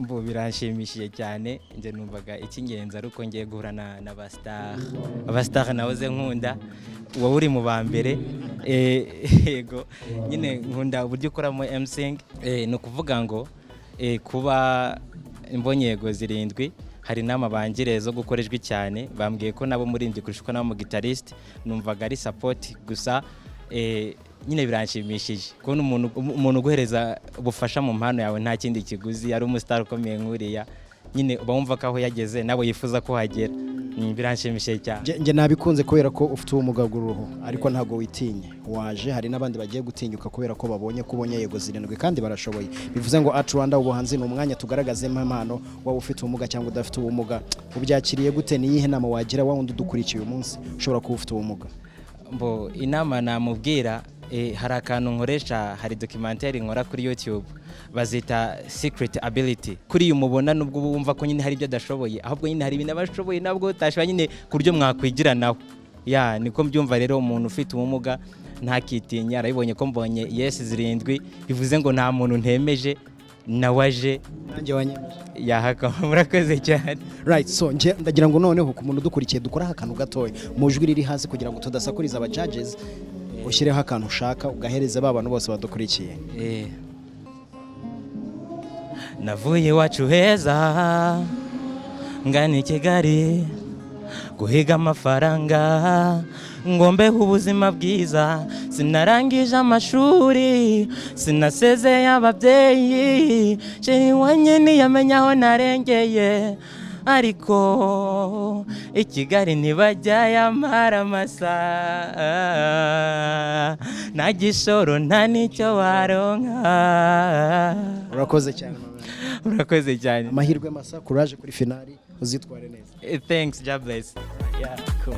mbo biranshimishije cyane nje numvaga icy'ingenzi ari uko ngiye guhura abastar nahoze nkunda wowe uri mu ba mbere yego nyine nkunda uburyo ukoramo emsing ni ukuvuga ngo kuba mbonye yego zirindwi hari n'amabangire zo gukorejwe cyane bambwiye ko nabo murindi kurushuka nabo mu guitarist numvaga ari support gusa nyine biranshimishije kubona umuntu uguhereza ubufasha mu mpano yawe nta kindi kiguzi ari umustar ukomeye nkuriya nyine uba wumva ko aho yageze nabo yifuza ko hagera biranshimishije cyane nge nabikunze kubera ko ufite ubumuga bw'uruhu ariko ntago witinye waje hari n'abandi bagiye gutinyuka kubera ko babonye ko ubonye yego zirindwi kandi barashoboye bivuze ngo Art Rwanda ubuhanzi ni umwanya tugaragazemo impano waba ufite ubumuga cyangwa udafite ubumuga ubyakiriye gute niyihe nama wagira wa wundi dukurikiye uyu munsi ushobora kuba ufite ubumuga mbo inama namubwira hari akantu nkoresha hari documentaire nkora kuri YouTube bazita secret ability kuri uyu mubona nubwo wumva ko nyine hari ibyo adashoboye ahubwo nyine hari ibintu abashoboye nabwo utashobora nyine kuryo mwakwigiranaho niko mbyumva rero umuntu ufite ubumuga ntakitinya arabibonye ko mbonye yes zirindwi bivuze ngo nta muntu ntemeje nawaje nanjye wanyemeje yahaka murakoze cyane right so nje ndagira ngo noneho ku muntu dukurikiye dukora akantu gatoya mu jwi riri hasi kugira ngo tudasakuriza aba judges ushyireho akantu ushaka ugahereza ba bantu bose badukurikiye navuye iwacu heza ngana i Kigali guhiga amafaranga ngo mbeho ubuzima bwiza sinarangije amashuri sinasezeye ababyeyi sheri wanye ntiyamenya aho narengeye ariko i Kigali ntibajya yamara amasa nta gishoro nta n'icyo waronka urakoze cyane urakoze cyane amahirwe masa courage kuri finali uzitware neza thanks God bless cool